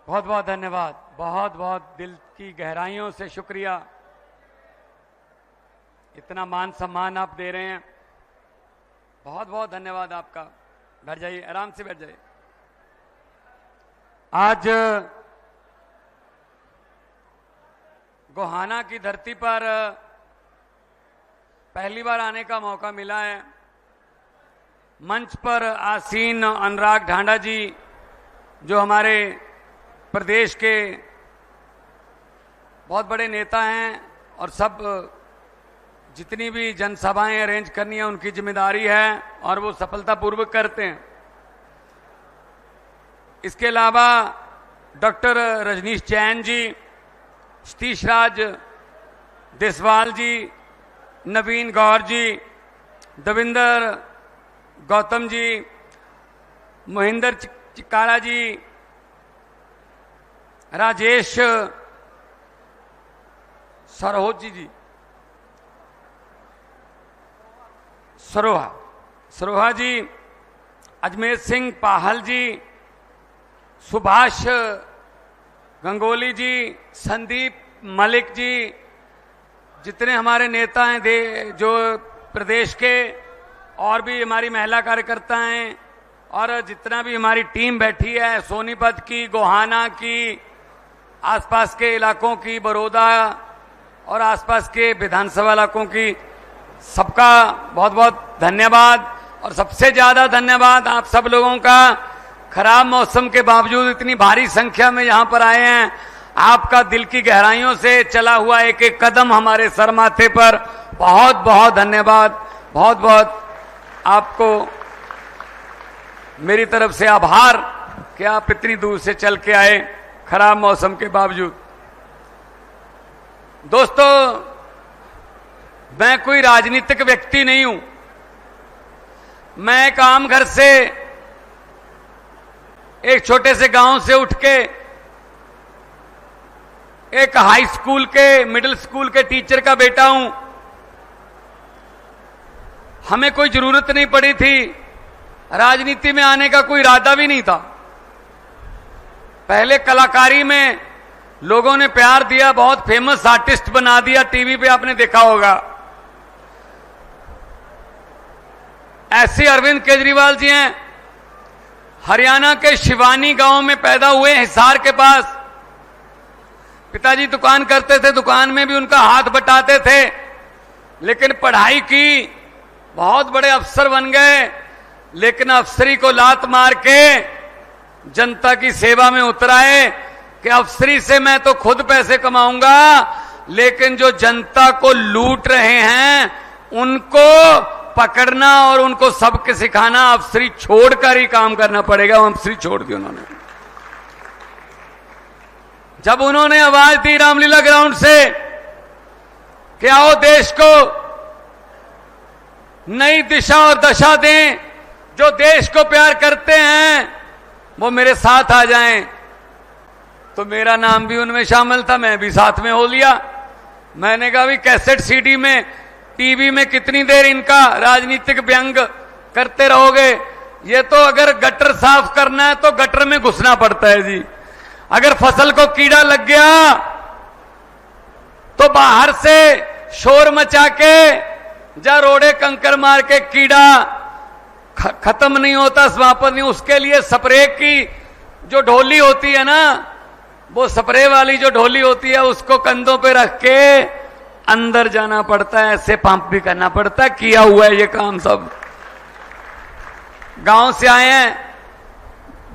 बहुत बहुत धन्यवाद, बहुत बहुत दिल की गहराइयों से शुक्रिया। इतना मान सम्मान आप दे रहे हैं, बहुत बहुत धन्यवाद आपका। बैठ जाइए, आराम से बैठ जाइए। आज गोहाना की धरती पर पहली बार आने का मौका मिला है। मंच पर आसीन अनुराग ढांडा जी, जो हमारे प्रदेश के बहुत बड़े नेता हैं और सब जितनी भी जनसभाएं अरेंज करनी है उनकी जिम्मेदारी है और वो सफलतापूर्वक करते हैं। इसके अलावा डॉक्टर रजनीश जैन जी, सतीश राज देसवाल जी, नवीन गौर जी, देविंदर गौतम जी, मोहिंदर चिकारा जी, राजेश सरोजी जी, सरोहा जी, अजमेर सिंह पाहल जी, सुभाष गंगोली जी, संदीप मलिक जी, जितने हमारे नेता हैं जो प्रदेश के, और भी हमारी महिला कार्यकर्ता हैं, और जितना भी हमारी टीम बैठी है, सोनीपत की, गोहाना की, आसपास के इलाकों की, बड़ौदा और आसपास के विधानसभा इलाकों की, सबका बहुत बहुत धन्यवाद। और सबसे ज्यादा धन्यवाद आप सब लोगों का, खराब मौसम के बावजूद इतनी भारी संख्या में यहां पर आए हैं। आपका दिल की गहराइयों से चला हुआ एक एक कदम हमारे सर माथे पर, बहुत बहुत धन्यवाद। बहुत बहुत आपको मेरी तरफ से आभार कि आप इतनी दूर से चल के आए खराब मौसम के बावजूद। दोस्तों, मैं कोई राजनीतिक व्यक्ति नहीं हूं। मैं एक आम घर से, एक छोटे से गांव से उठ के एक हाई स्कूल के, मिडिल स्कूल के टीचर का बेटा हूं। हमें कोई जरूरत नहीं पड़ी थी, राजनीति में आने का कोई इरादा भी नहीं था। पहले कलाकारी में लोगों ने प्यार दिया, बहुत फेमस आर्टिस्ट बना दिया, टीवी पे आपने देखा होगा। ऐसे अरविंद केजरीवाल जी हैं, हरियाणा के शिवानी गांव में पैदा हुए, हिसार के पास। पिताजी दुकान करते थे, दुकान में भी उनका हाथ बटाते थे, लेकिन पढ़ाई की, बहुत बड़े अफसर बन गए, लेकिन अफसरी को लात मार के जनता की सेवा में उतराए कि अफसरी से मैं तो खुद पैसे कमाऊंगा, लेकिन जो जनता को लूट रहे हैं उनको पकड़ना और उनको सबक सिखाना, अफसरी छोड़कर ही काम करना पड़ेगा। वो अफसरी छोड़ दी उन्होंने। जब उन्होंने आवाज दी रामलीला ग्राउंड से कि आओ देश को नई दिशा और दशा दें, जो देश को प्यार करते हैं वो मेरे साथ आ जाएं, तो मेरा नाम भी उनमें शामिल था, मैं भी साथ में हो लिया। मैंने कहा भी कैसेट सीडी में, टीवी में कितनी देर इनका राजनीतिक व्यंग करते रहोगे। ये तो अगर गटर साफ करना है तो गटर में घुसना पड़ता है जी। अगर फसल को कीड़ा लग गया तो बाहर से शोर मचा के, जा रोड़े कंकर मार के, कीड़ा खत्म नहीं होता, समाप्त नहीं। उसके लिए स्प्रे की जो ढोली होती है ना, वो स्प्रे वाली जो ढोली होती है, उसको कंधों पे रख के अंदर जाना पड़ता है, ऐसे पंप भी करना पड़ता है। किया हुआ है ये काम सब। गांव से आए हैं,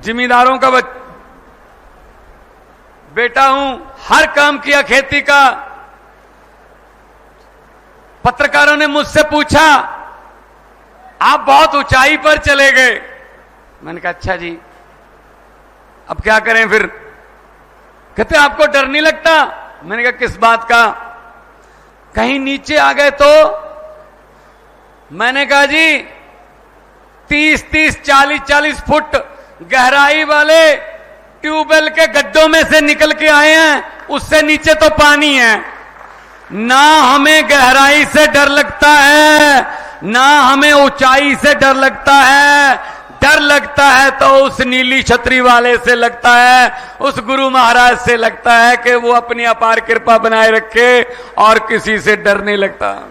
जिम्मेदारों का बेटा हूं, हर काम किया खेती का। पत्रकारों ने मुझसे पूछा आप बहुत ऊंचाई पर चले गए। मैंने कहा अच्छा जी, अब क्या करें फिर। कहते आपको डर नहीं लगता? मैंने कहा किस बात का? कहीं नीचे आ गए तो? मैंने कहा जी 30-30, 40-40 फुट गहराई वाले ट्यूबवेल के गड्ढों में से निकल के आए हैं, उससे नीचे तो पानी है। ना हमें गहराई से डर लगता है, ना हमें ऊंचाई से डर लगता है। डर लगता है तो उस नीली छतरी वाले से लगता है, उस गुरु महाराज से लगता है कि वो अपनी अपार कृपा बनाए रखे और किसी से डर नहीं लगता।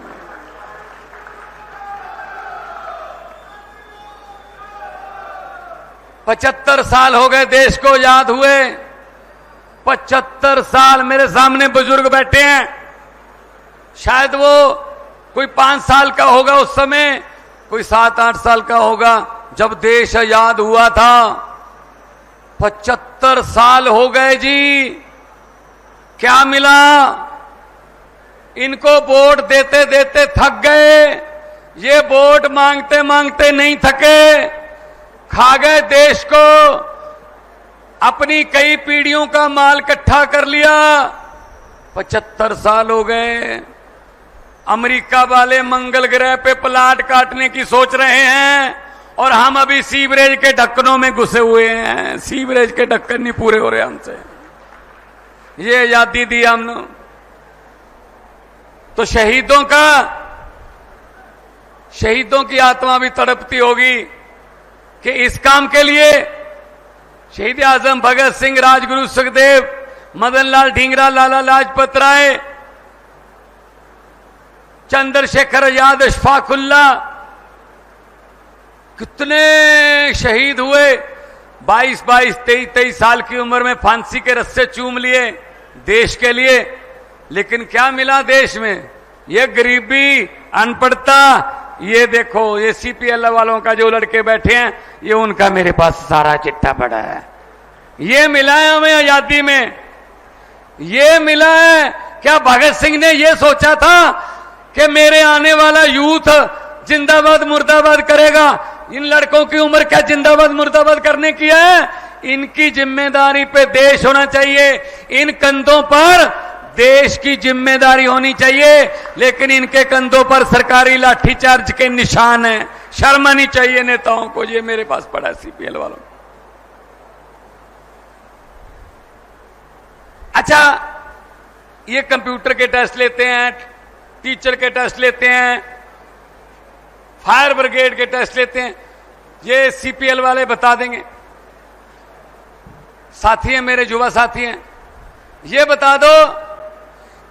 पचहत्तर साल हो गए देश को आजाद हुए। 75 साल मेरे सामने बुजुर्ग बैठे हैं, शायद वो कोई 5 साल का होगा उस समय, कोई 7-8 साल का होगा जब देश आजाद हुआ था। 75 साल हो गए जी। क्या मिला? इनको वोट देते देते थक गए, ये वोट मांगते मांगते नहीं थके, खा गए देश को, अपनी कई पीढ़ियों का माल इकट्ठा कर लिया। 75 साल हो गए। अमेरिका वाले मंगल ग्रह पे प्लाट काटने की सोच रहे हैं और हम अभी सीवरेज के ढक्कनों में घुसे हुए हैं। सीवरेज के ढक्कन नहीं पूरे हो रहे हमसे। ये आजादी दी हमने तो शहीदों की आत्मा भी तड़पती होगी कि इस काम के लिए शहीद आजम भगत सिंह, राजगुरु सुखदेव, मदन लाल ढींगरा, लाला लाजपत राय, चंद्रशेखर आजाद, अशफाकुल्ला, कितने शहीद हुए। 22, 23 साल की उम्र में फांसी के रस्से चूम लिए देश के लिए। लेकिन क्या मिला देश में? ये गरीबी, अनपढ़ता। ये देखो, ये सीपीएल वालों का जो लड़के बैठे हैं, ये उनका मेरे पास सारा चिट्ठा पड़ा है। ये मिला है हमें आजादी में, ये मिला है। क्या भगत सिंह ने ये सोचा था कि मेरे आने वाला यूथ जिंदाबाद मुर्दाबाद करेगा? इन लड़कों की उम्र क्या जिंदाबाद मुर्दाबाद करने की है? इनकी जिम्मेदारी पे देश होना चाहिए, इन कंधों पर देश की जिम्मेदारी होनी चाहिए। लेकिन इनके कंधों पर सरकारी लाठीचार्ज के निशान हैं। शर्म आनी चाहिए नेताओं को। ये मेरे पास पड़ा है सीपीएल वालों। अच्छा, ये कंप्यूटर के टेस्ट लेते हैं, टीचर के टेस्ट लेते हैं, फायर ब्रिगेड के टेस्ट लेते हैं, ये सीपीएल वाले बता देंगे। साथी हैं मेरे, युवा साथी हैं, ये बता दो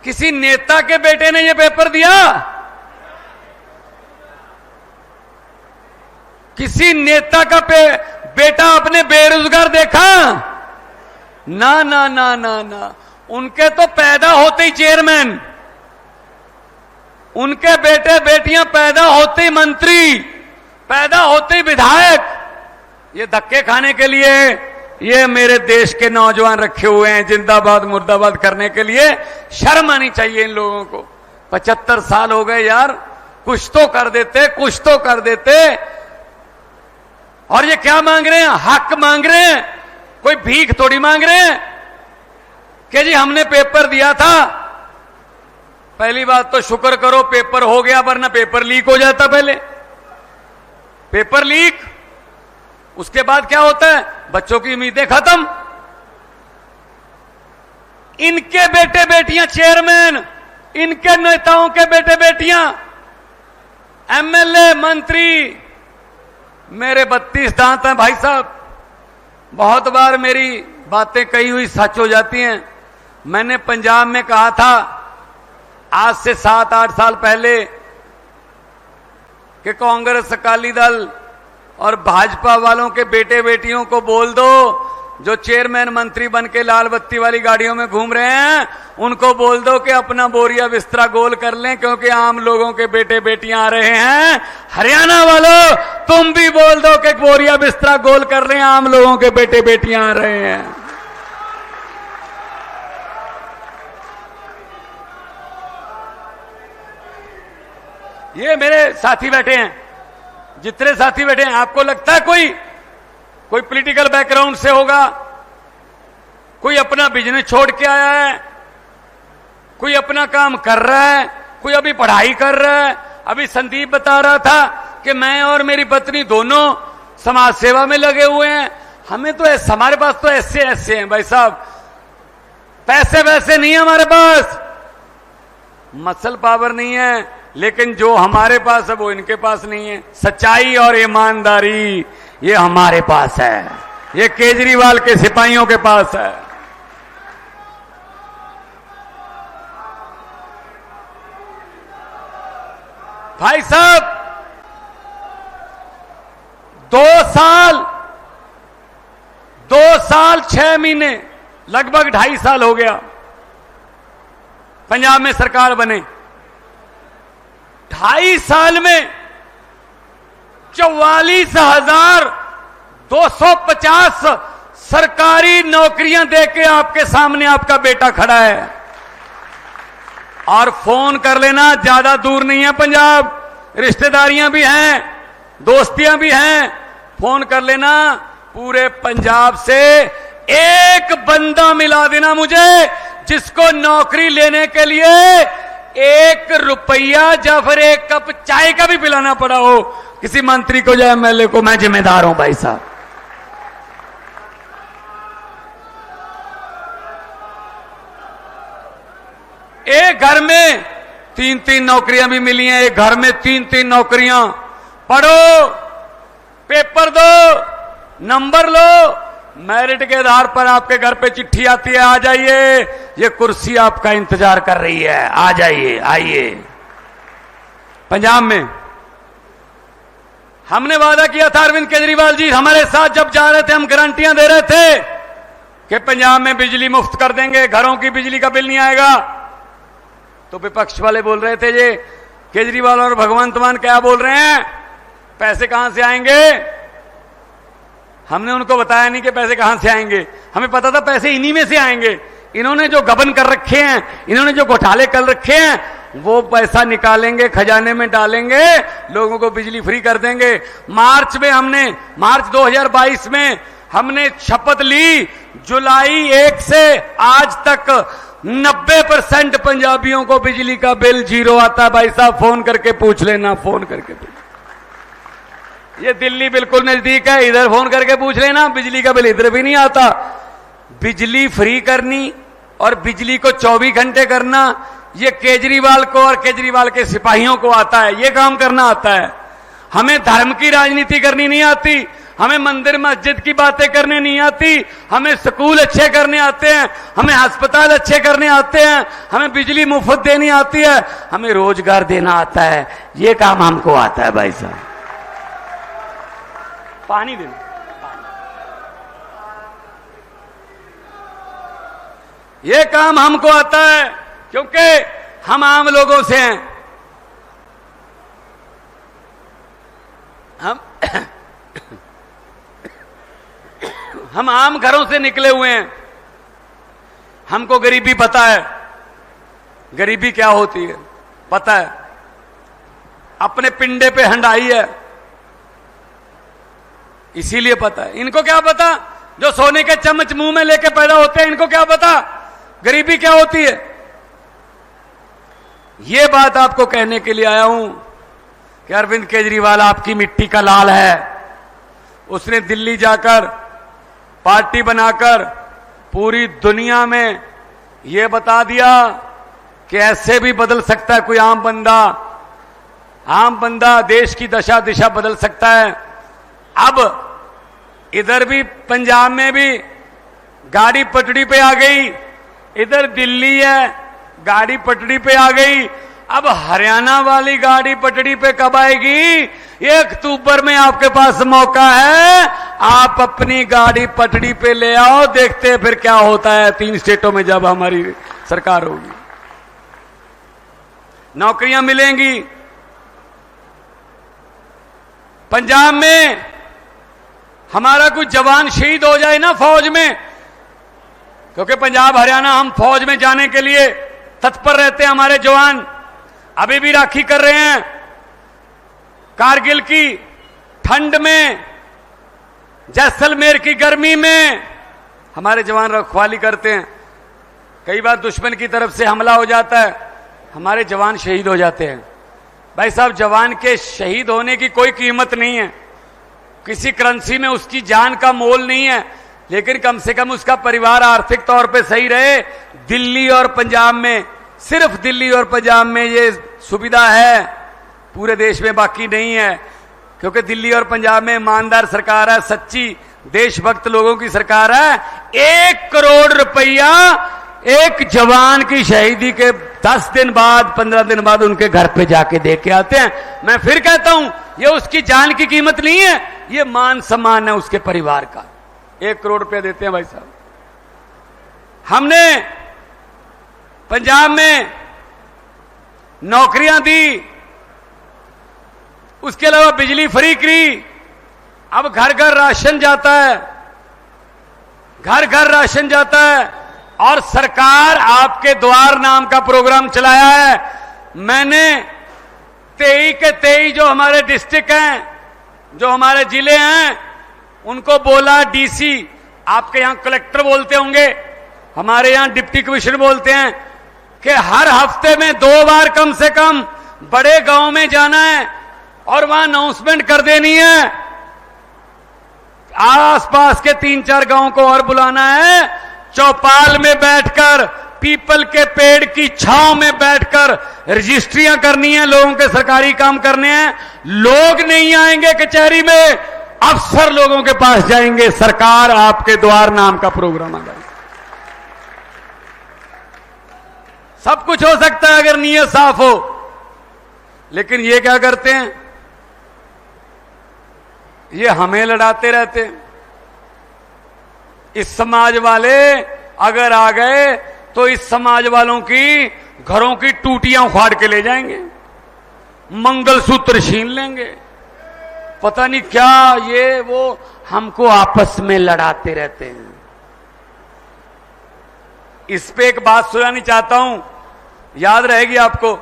किसी नेता के बेटे ने ये पेपर दिया? किसी नेता का बेटा अपने बेरोजगार देखा? ना ना ना ना ना। उनके तो पैदा होते ही चेयरमैन, उनके बेटे बेटियां पैदा होते ही मंत्री, पैदा होते ही विधायक। ये धक्के खाने के लिए ये मेरे देश के नौजवान रखे हुए हैं जिंदाबाद मुर्दाबाद करने के लिए। शर्म आनी चाहिए इन लोगों को। 75 साल हो गए यार, कुछ तो कर देते, कुछ तो कर देते। और ये क्या मांग रहे हैं? हक मांग रहे हैं, कोई भीख थोड़ी मांग रहे हैं कि जी हमने पेपर दिया था। पहली बात तो शुक्र करो पेपर हो गया, वरना पेपर लीक हो जाता। पहले पेपर लीक, उसके बाद क्या होता है? बच्चों की उम्मीदें खत्म। इनके बेटे बेटियां चेयरमैन, इनके नेताओं के बेटे बेटियां एमएलए, मंत्री। मेरे 32 दांत हैं भाई साहब। बहुत बार मेरी बातें कही हुई सच हो जाती हैं। मैंने पंजाब में कहा था आज से 7-8 साल पहले कि कांग्रेस, अकाली दल और भाजपा वालों के बेटे बेटियों को बोल दो, जो चेयरमैन मंत्री बन के लाल बत्ती वाली गाड़ियों में घूम रहे हैं, उनको बोल दो कि अपना बोरिया बिस्तरा गोल कर लें, क्योंकि आम लोगों के बेटे बेटियां आ रहे हैं। हरियाणा वालों, तुम भी बोल दो कि बोरिया बिस्तरा गोल कर लें, आम लोगों के बेटे बेटियां आ रहे हैं। ये मेरे साथी बैठे हैं, जितने साथी बैठे हैं, आपको लगता है कोई पॉलिटिकल बैकग्राउंड से होगा, कोई अपना बिजनेस छोड़ के आया है, कोई अपना काम कर रहा है, कोई अभी पढ़ाई कर रहा है। अभी संदीप बता रहा था कि मैं और मेरी पत्नी दोनों समाज सेवा में लगे हुए हैं। हमें तो हमारे पास तो ऐसे हैं भाई साहब, पैसे वैसे नहीं है हमारे पास, मसल पावर नहीं है, लेकिन जो हमारे पास है वो इनके पास नहीं है। सच्चाई और ईमानदारी, ये हमारे पास है, ये केजरीवाल के सिपाहियों के पास है। भाई साहब, 2 साल 6 महीने, लगभग 2.5 साल हो गया पंजाब में सरकार बने। 2.5 साल में 44,250 सरकारी नौकरियां देके आपके सामने आपका बेटा खड़ा है। और फोन कर लेना, ज्यादा दूर नहीं है पंजाब, रिश्तेदारियां भी हैं, दोस्तियां भी हैं, फोन कर लेना। पूरे पंजाब से एक बंदा मिला देना मुझे जिसको नौकरी लेने के लिए 1 रुपया या फिर 1 कप चाय का भी पिलाना पड़ा हो किसी मंत्री को या एमएलए को। मैं जिम्मेदार हूं भाई साहब। एक घर में 3-3 नौकरियां भी मिली हैं, एक घर में 3-3 नौकरियां। पढ़ो, पेपर दो, नंबर लो, मेरिट के आधार पर आपके घर पे चिट्ठी आती है, आ जाइए, ये कुर्सी आपका इंतजार कर रही है, आ जाइए, आइए। पंजाब में हमने वादा किया था, अरविंद केजरीवाल जी हमारे साथ जब जा रहे थे, हम गारंटियां दे रहे थे कि पंजाब में बिजली मुफ्त कर देंगे, घरों की बिजली का बिल नहीं आएगा। तो विपक्ष वाले बोल रहे थे, ये केजरीवाल और भगवंत मान क्या बोल रहे हैं, पैसे कहां से आएंगे। हमने उनको बताया नहीं कि पैसे कहां से आएंगे, हमें पता था पैसे इन्हीं में से आएंगे। इन्होंने जो गबन कर रखे हैं, इन्होंने जो घोटाले कर रखे हैं, वो पैसा निकालेंगे, खजाने में डालेंगे, लोगों को बिजली फ्री कर देंगे। मार्च 2022 में हमने शपथ ली, जुलाई 1 से आज तक 90% पंजाबियों को बिजली का बिल 0 आता है। भाई साहब फोन करके पूछ लेना, फोन करके पूछ। ये दिल्ली बिल्कुल नजदीक है, इधर फोन करके पूछ लेना, बिजली का बिल इधर भी नहीं आता। बिजली फ्री करनी और बिजली को 24 घंटे करना, ये केजरीवाल को और केजरीवाल के सिपाहियों को आता है, ये काम करना आता है। हमें धर्म की राजनीति करनी नहीं आती, हमें मंदिर मस्जिद की बातें करने नहीं आती, हमें स्कूल अच्छे करने आते हैं, हमें अस्पताल अच्छे करने आते हैं, हमें बिजली मुफ्त देनी आती है, हमें रोजगार देना आता है, ये काम हमको आता है। भाई साहब पानी देना, ये काम हमको आता है क्योंकि हम आम लोगों से हैं। हम आम घरों से निकले हुए हैं, हमको गरीबी पता है, गरीबी क्या होती है पता है। अपने पिंडे पे हंडाई है, इसीलिए पता है। इनको क्या पता, जो सोने के चम्मच मुंह में लेके पैदा होते हैं, इनको क्या पता गरीबी क्या होती है। ये बात आपको कहने के लिए आया हूं कि अरविंद केजरीवाल आपकी मिट्टी का लाल है। उसने दिल्ली जाकर पार्टी बनाकर पूरी दुनिया में यह बता दिया कि ऐसे भी बदल सकता है कोई आम बंदा देश की दशा दिशा बदल सकता है। अब इधर भी पंजाब में भी गाड़ी पटड़ी पे आ गई, इधर दिल्ली है गाड़ी पटड़ी पे आ गई। अब हरियाणा वाली गाड़ी पटड़ी पे कब आएगी? 1 अक्टूबर में आपके पास मौका है, आप अपनी गाड़ी पटड़ी पे ले आओ, देखते हैं फिर क्या होता है 3 स्टेटों में जब हमारी सरकार होगी। नौकरियां मिलेंगी। पंजाब में हमारा कुछ जवान शहीद हो जाए ना फौज में, क्योंकि पंजाब हरियाणा हम फौज में जाने के लिए तत्पर रहते हैं। हमारे जवान अभी भी राखी कर रहे हैं, कारगिल की ठंड में, जैसलमेर की गर्मी में हमारे जवान रखवाली करते हैं। कई बार दुश्मन की तरफ से हमला हो जाता है, हमारे जवान शहीद हो जाते हैं। भाई साहब, जवान के शहीद होने की कोई कीमत नहीं है, किसी करेंसी में उसकी जान का मोल नहीं है, लेकिन कम से कम उसका परिवार आर्थिक तौर पे सही रहे। दिल्ली और पंजाब में, सिर्फ दिल्ली और पंजाब में ये सुविधा है, पूरे देश में बाकी नहीं है। क्योंकि दिल्ली और पंजाब में ईमानदार सरकार है, सच्ची देशभक्त लोगों की सरकार है। 1 करोड़ रुपया एक जवान की शहीदी के 10 दिन बाद 15 दिन बाद उनके घर पे जाके दे के आते हैं। मैं फिर कहता हूं, ये उसकी जान की कीमत नहीं है, ये मान सम्मान है उसके परिवार का। 1 करोड़ रुपया देते हैं भाई साहब। हमने पंजाब में नौकरियां दी, उसके अलावा बिजली फ्री करी। अब घर घर राशन जाता है, घर घर राशन जाता है। और सरकार आपके द्वार नाम का प्रोग्राम चलाया है। मैंने 23 के 23 जो हमारे डिस्ट्रिक्ट हैं, जो हमारे जिले हैं, उनको बोला, डीसी, आपके यहां कलेक्टर बोलते होंगे, हमारे यहां डिप्टी कमिश्नर बोलते हैं, कि हर हफ्ते में 2 बार कम से कम बड़े गांव में जाना है और वहां अनाउंसमेंट कर देनी है। आसपास के 3-4 गांव को और बुलाना है, चौपाल में बैठकर, पीपल के पेड़ की छांव में बैठकर रजिस्ट्रियां करनी है, लोगों के सरकारी काम करने हैं। लोग नहीं आएंगे कचहरी में, अफसर लोगों के पास जाएंगे। सरकार आपके द्वार नाम का प्रोग्राम आ जाएगा। सब कुछ हो सकता है अगर नीयत साफ हो, लेकिन ये क्या करते हैं, ये हमें लड़ाते रहते हैं। इस समाज वाले अगर आ गए तो इस समाज वालों की घरों की टूटियां उखाड़ के ले जाएंगे, मंगलसूत्र छीन लेंगे, पता नहीं क्या, ये वो हमको आपस में लड़ाते रहते हैं। इस पे एक बात सुनानी चाहता हूं, याद रहेगी आपको,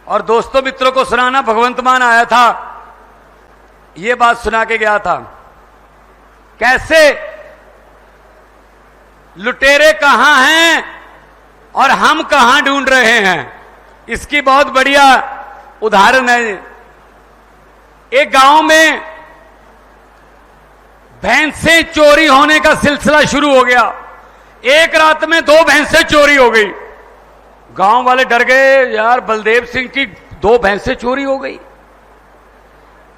और दोस्तों मित्रों को सुनाना। भगवंत मान आया था, ये बात सुना के गया था, कैसे लुटेरे कहां हैं और हम कहां ढूंढ रहे हैं। इसकी बहुत बढ़िया उदाहरण है। एक गांव में भैंसें चोरी होने का सिलसिला शुरू हो गया। एक रात में 2 भैंसें चोरी हो गई। गांव वाले डर गए, यार बलदेव सिंह की 2 भैंसें चोरी हो गई।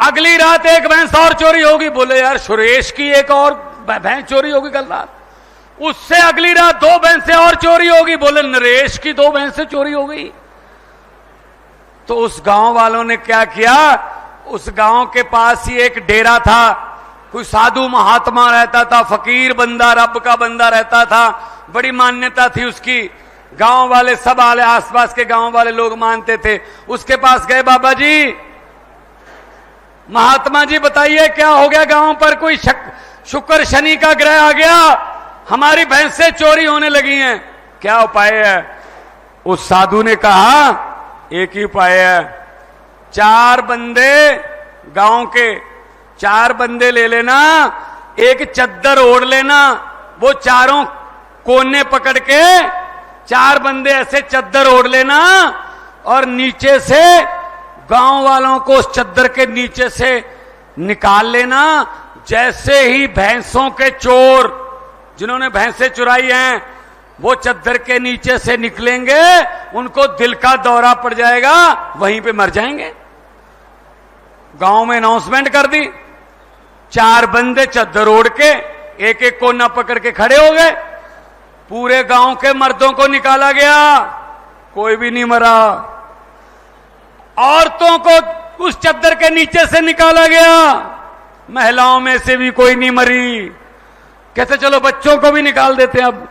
अगली रात 1 भैंस और चोरी होगी। बोले यार सुरेश की 1 और भैंस चोरी होगी कल रात। उससे अगली रात 2 भैंसें और चोरी होगी। बोले नरेश की 2 भैंसें चोरी हो गई। तो उस गांव वालों ने क्या किया, उस गांव के पास ही एक डेरा था, कोई साधु महात्मा रहता था, फकीर बंदा, रब का बंदा रहता था, बड़ी मान्यता थी उसकी। गांव वाले सब आले, आसपास के गांव वाले लोग मानते थे। उसके पास गए, बाबा जी, महात्मा जी बताइए क्या हो गया, गांव पर कोई शुक्र शनि का ग्रह आ गया, हमारी भैंसें चोरी होने लगी हैं, क्या उपाय है। उस साधु ने कहा एक ही उपाय है, 4 बंदे, गांव के 4 बंदे ले लेना, एक चद्दर ओढ़ लेना, वो चारों कोने पकड़ के 4 बंदे ऐसे चद्दर ओढ़ लेना और नीचे से गांव वालों को उस चद्दर के नीचे से निकाल लेना। जैसे ही भैंसों के चोर जिन्होंने भैंसें चुराई हैं वो चद्दर के नीचे से निकलेंगे, उनको दिल का दौरा पड़ जाएगा, वहीं पे मर जाएंगे। गांव में अनाउंसमेंट कर दी, 4 बंदे चद्दर ओढ़ के एक एक कोना पकड़ के खड़े हो गए। पूरे गांव के मर्दों को निकाला गया, कोई भी नहीं मरा। औरतों को उस चद्दर के नीचे से निकाला गया, महिलाओं में से भी कोई नहीं मरी। कहते चलो बच्चों को भी निकाल देते हैं। अब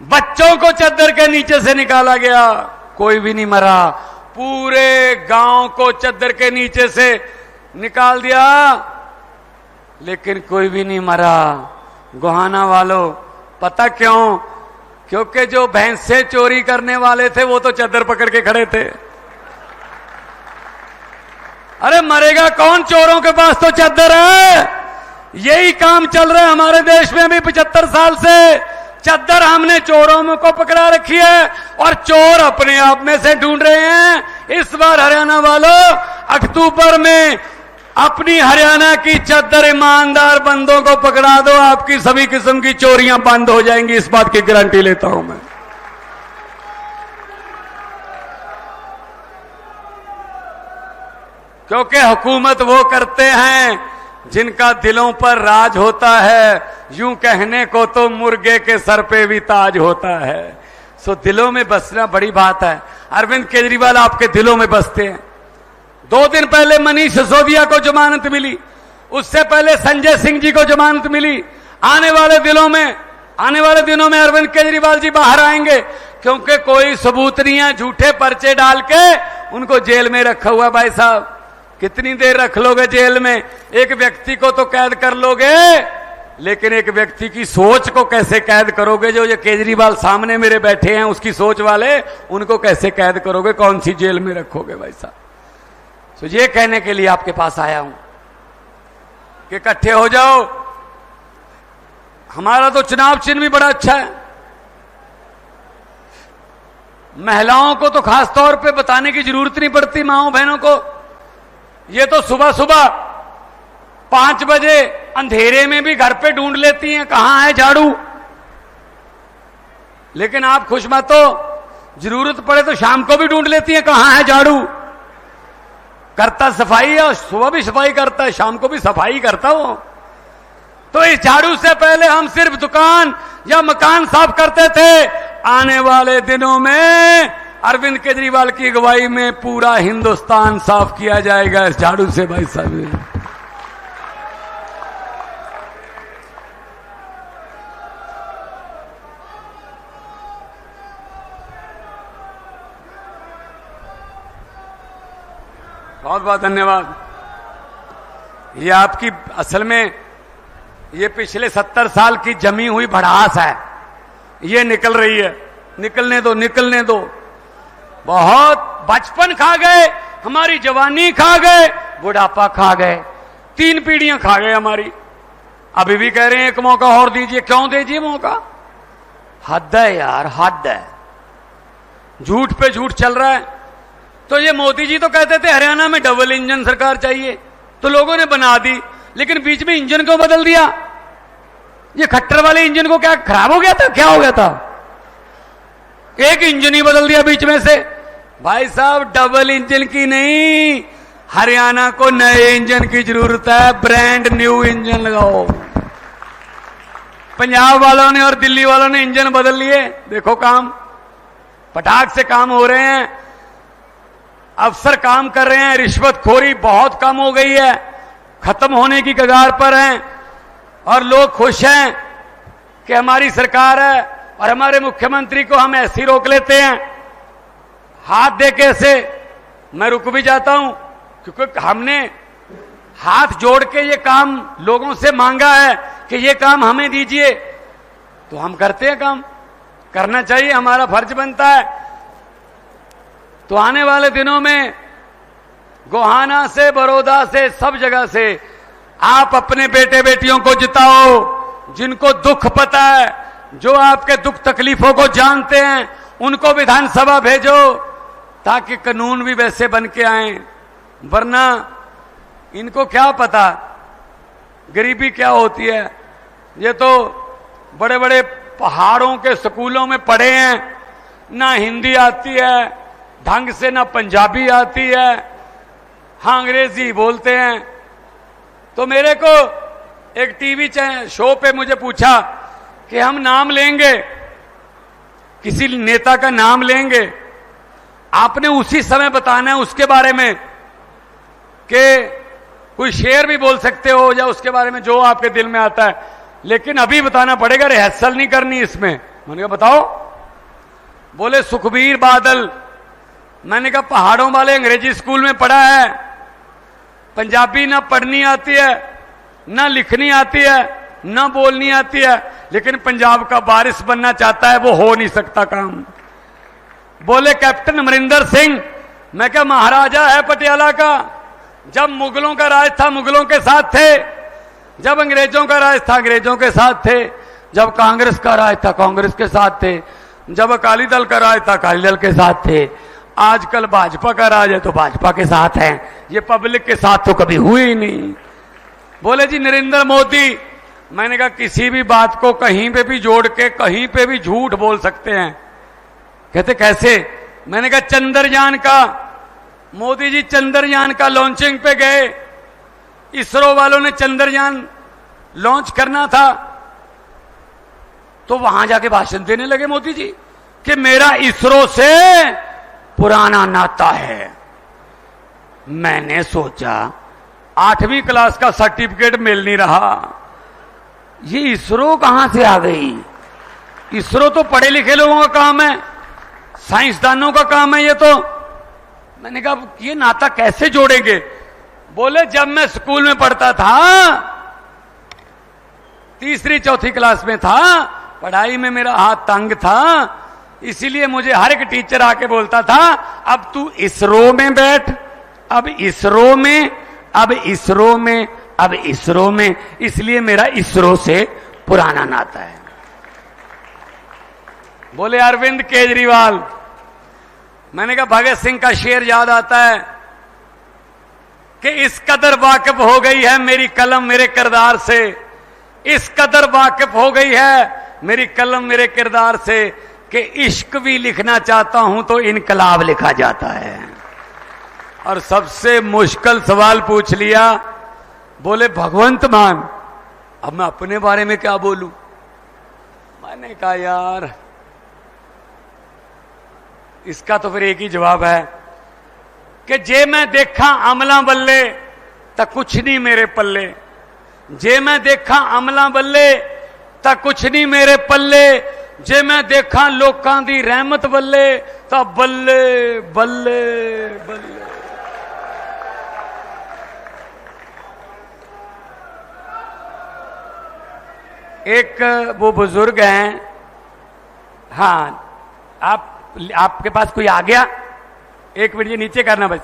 बच्चों को चद्दर के नीचे से निकाला गया, कोई भी नहीं मरा। पूरे गांव को चद्दर के नीचे से निकाल दिया, लेकिन कोई भी नहीं मरा। गोहाना वालों, पता क्यों? क्योंकि जो भैंसे चोरी करने वाले थे वो तो चद्दर पकड़ के खड़े थे। अरे मरेगा कौन, चोरों के पास तो चद्दर है। यही काम चल रहा है हमारे देश में अभी 75 साल से। चद्दर हमने चोरों में को पकड़ा रखी है और चोर अपने आप में से ढूंढ रहे हैं। इस बार हरियाणा वालों, अक्टूबर में अपनी हरियाणा की चद्दर ईमानदार बंदों को पकड़ा दो, आपकी सभी किस्म की चोरियां बंद हो जाएंगी, इस बात की गारंटी लेता हूं मैं। क्योंकि हुकूमत वो करते हैं जिनका दिलों पर राज होता है। यूं कहने को तो मुर्गे के सर पे भी ताज होता है। सो दिलों में बसना बड़ी बात है। अरविंद केजरीवाल आपके दिलों में बसते हैं। 2 दिन पहले मनीष सिसोदिया को जमानत मिली, उससे पहले संजय सिंह जी को जमानत मिली। आने वाले दिनों में अरविंद केजरीवाल जी बाहर आएंगे, क्योंकि कोई सबूत नहीं है। झूठे पर्चे डाल के उनको जेल में रखा हुआ। भाई साहब, कितनी देर रख लोगे जेल में? एक व्यक्ति को तो कैद कर लोगे, लेकिन एक व्यक्ति की सोच को कैसे कैद करोगे? जो ये केजरीवाल सामने मेरे बैठे हैं, उसकी सोच वाले, उनको कैसे कैद करोगे? कौन सी जेल में रखोगे भाई साहब? तो ये कहने के लिए आपके पास आया हूं कि इकट्ठे हो जाओ। हमारा तो चुनाव चिन्ह भी बड़ा अच्छा है। महिलाओं को तो खास तौर पे बताने की जरूरत नहीं पड़ती, माओ बहनों को। ये तो सुबह सुबह 5 बजे अंधेरे में भी घर पे ढूंढ लेती हैं कहां है झाड़ू। लेकिन आप खुश मत हो, जरूरत पड़े तो शाम को भी ढूंढ लेती हैं कहां है झाड़ू। करता सफाई है, सुबह भी सफाई करता है, शाम को भी सफाई करता वो। तो इस झाड़ू से पहले हम सिर्फ दुकान या मकान साफ करते थे। आने वाले दिनों में अरविंद केजरीवाल की अगुवाई में पूरा हिंदुस्तान साफ किया जाएगा इस झाड़ू से भाई साहब। बहुत बहुत धन्यवाद। ये आपकी असल में ये पिछले 70 साल की जमी हुई भड़ास है, ये निकल रही है। निकलने दो, निकलने दो। बहुत बचपन खा गए, हमारी जवानी खा गए, बुढ़ापा खा गए, 3 पीढ़ियां खा गए हमारी। अभी भी कह रहे हैं एक मौका और दीजिए। क्यों दीजिए मौका? हद है यार, हद है। झूठ पे झूठ चल रहा है। तो ये मोदी जी तो कहते थे हरियाणा में डबल इंजन सरकार चाहिए, तो लोगों ने बना दी, लेकिन बीच में इंजन क्यों बदल दिया? ये खट्टर वाले इंजन को क्या खराब हो गया था? क्या हो गया था? एक इंजन ही बदल दिया बीच में से। भाई साहब, डबल इंजन की नहीं, हरियाणा को नए इंजन की जरूरत है। ब्रांड न्यू इंजन लगाओ। पंजाब वालों ने और दिल्ली वालों ने इंजन बदल लिए, देखो काम पटाख से काम हो रहे हैं। अफसर काम कर रहे हैं, रिश्वतखोरी बहुत कम हो गई है, खत्म होने की कगार पर हैं, और लोग खुश हैं कि हमारी सरकार है और हमारे मुख्यमंत्री को हम ऐसे ही रोक लेते हैं हाथ दे के। ऐसे मैं रुक भी जाता हूं, क्योंकि हमने हाथ जोड़ के ये काम लोगों से मांगा है कि ये काम हमें दीजिए, तो हम करते हैं। काम करना चाहिए, हमारा फर्ज बनता है। तो आने वाले दिनों में गोहाना से, बड़ौदा से, सब जगह से आप अपने बेटे बेटियों को जिताओ, जिनको दुख पता है, जो आपके दुख तकलीफों को जानते हैं, उनको विधानसभा भेजो, ताकि कानून भी वैसे बन के आए। वरना इनको क्या पता गरीबी क्या होती है। ये तो बड़े बड़े पहाड़ों के स्कूलों में पढ़े हैं, ना हिंदी आती है ढंग से, ना पंजाबी आती है, हाँ अंग्रेजी बोलते हैं। तो मेरे को एक टीवी शो पे मुझे पूछा कि हम नाम लेंगे, किसी नेता का नाम लेंगे, आपने उसी समय बताना है उसके बारे में, कि कोई शेर भी बोल सकते हो या उसके बारे में जो आपके दिल में आता है, लेकिन अभी बताना पड़ेगा, रिहर्सल नहीं करनी इसमें। मैंने कहा बताओ। बोले सुखबीर बादल। मैंने कहा पहाड़ों वाले अंग्रेजी स्कूल में पढ़ा है, पंजाबी ना पढ़नी आती है, ना लिखनी आती है, ना बोलनी आती है, लेकिन पंजाब का वारिस बनना चाहता है, वो हो नहीं सकता काम। बोले कैप्टन अमरिंदर सिंह। मैं क्या महाराजा है पटियाला का? जब मुगलों का राज था मुगलों के साथ थे, जब अंग्रेजों का राज था अंग्रेजों के साथ थे, जब कांग्रेस का राज था कांग्रेस के साथ थे, जब अकाली दल का राज था अकाली दल के साथ थे, आजकल भाजपा का राज है तो भाजपा के साथ है, ये पब्लिक के साथ तो कभी हुई ही नहीं। बोले जी नरेंद्र मोदी। मैंने कहा किसी भी बात को कहीं पे भी जोड़ के कहीं पे भी झूठ बोल सकते हैं। कहते कैसे? मैंने कहा चंद्रयान का मोदी जी चंद्रयान का लॉन्चिंग पे गए, इसरो वालों ने चंद्रयान लॉन्च करना था, तो वहां जाके भाषण देने लगे मोदी जी कि मेरा इसरो से पुराना नाता है। मैंने सोचा 8वीं क्लास का सर्टिफिकेट मिल नहीं रहा, ये इसरो कहां से आ गई? इसरो तो पढ़े लिखे लोगों का काम है, साइंसदानों का काम है ये तो। मैंने कहा ये नाता कैसे जोड़ेंगे? बोले जब मैं स्कूल में पढ़ता था, 3री 4थी क्लास में था, पढ़ाई में मेरा हाथ तंग था, इसीलिए मुझे हर एक टीचर आके बोलता था अब तू इसरो में बैठ, अब इसरो में, अब इसरो में, अब इसरो में, इसलिए मेरा इसरो से पुराना नाता है। बोले अरविंद केजरीवाल। मैंने कहा भगत सिंह का शेर याद आता है कि इस कदर वाकिफ हो गई है मेरी कलम मेरे किरदार से, इस कदर वाकिफ हो गई है मेरी कलम मेरे किरदार से कि इश्क भी लिखना चाहता हूं तो इनकलाब लिखा जाता है। और सबसे मुश्किल सवाल पूछ लिया, बोले भगवंत मान, अब मैं अपने बारे में क्या बोलूं? मैंने कहा यार इसका तो फिर एक ही जवाब है कि जे मैं देखा अमला बल्ले तो कुछ नहीं मेरे पल्ले, जे मैं देखा अमला बल्ले तो कुछ नहीं मेरे पल्ले, जे मैं देखा लोकां दी रहमत बल्ले तो बल्ले बल्ले बल्ले। एक वो बुजुर्ग हैं, हाँ आपके पास कोई आ गया? 1 मिनट ये नीचे करना बस,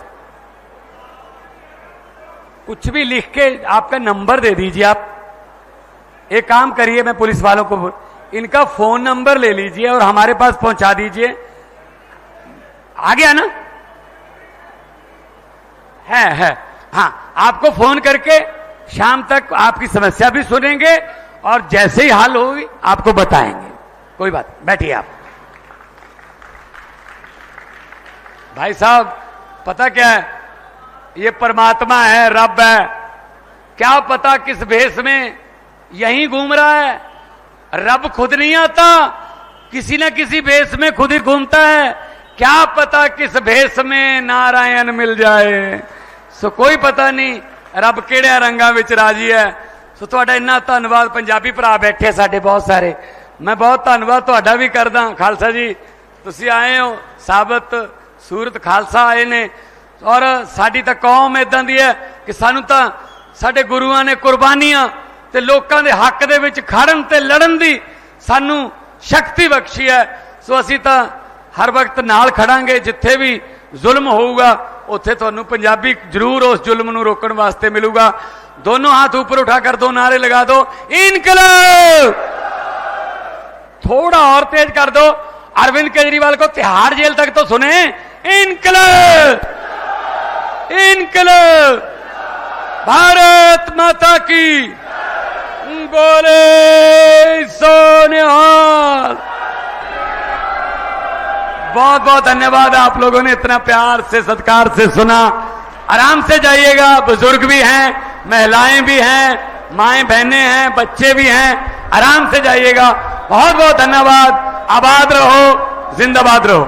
कुछ भी लिख के आपका नंबर दे दीजिए। आप एक काम करिए, मैं पुलिस वालों को इनका फोन नंबर ले लीजिए और हमारे पास पहुंचा दीजिए। आ गया ना? है हाँ, आपको फोन करके शाम तक आपकी समस्या भी सुनेंगे और जैसे ही हल होगी आपको बताएंगे। कोई बात, बैठिए आप। भाई साहब पता क्या है, ये परमात्मा है, रब है, क्या पता किस भेष में यहीं घूम रहा है। रब खुद नहीं आता, किसी न किसी भेष में खुद ही घूमता है। क्या पता किस भेष में नारायण मिल जाए। सो कोई पता नहीं रब किहड़े रंगां विच राजी है। सो तुहाडा इन्ना धन्नवाद। पंजाबी भरा बैठे साडे बहुत सारे, मैं बहुत धन्नवाद तुहाडा भी करदा। खालसा जी तुसीं आए हो, साबत सूरत खालसा आए ने, और साडी तां कौम इदां दी है कि सानू तां साडे गुरुआं ने कुर्बानियां ते लोकां दे हक दे विच खड़न ते लड़न दी सानू शक्ति बख्शी है। सो असीं तां हर वक्त नाल खड़ांगे, जिथे भी जुल्म होऊगा उत्थे तुहानू पंजाबी जरूर उस जुल्म नू रोकण वास्ते मिलूगा। दोनों हाथ ऊपर उठाकर 2 नारे लगा दो, इनकलाब। थोड़ा और तेज कर दो, अरविंद केजरीवाल को तिहाड़ जेल तक तो सुने। इनकलाब, इनकलाब, भारत माता की बोले सोनिहाल। बहुत बहुत धन्यवाद, आप लोगों ने इतना प्यार से सत्कार से सुना। आराम से जाइएगा, बुजुर्ग भी हैं, महिलाएं भी हैं, माएं बहनें हैं, बच्चे भी हैं, आराम से जाइएगा। बहुत बहुत धन्यवाद। आबाद रहो, जिंदाबाद रहो।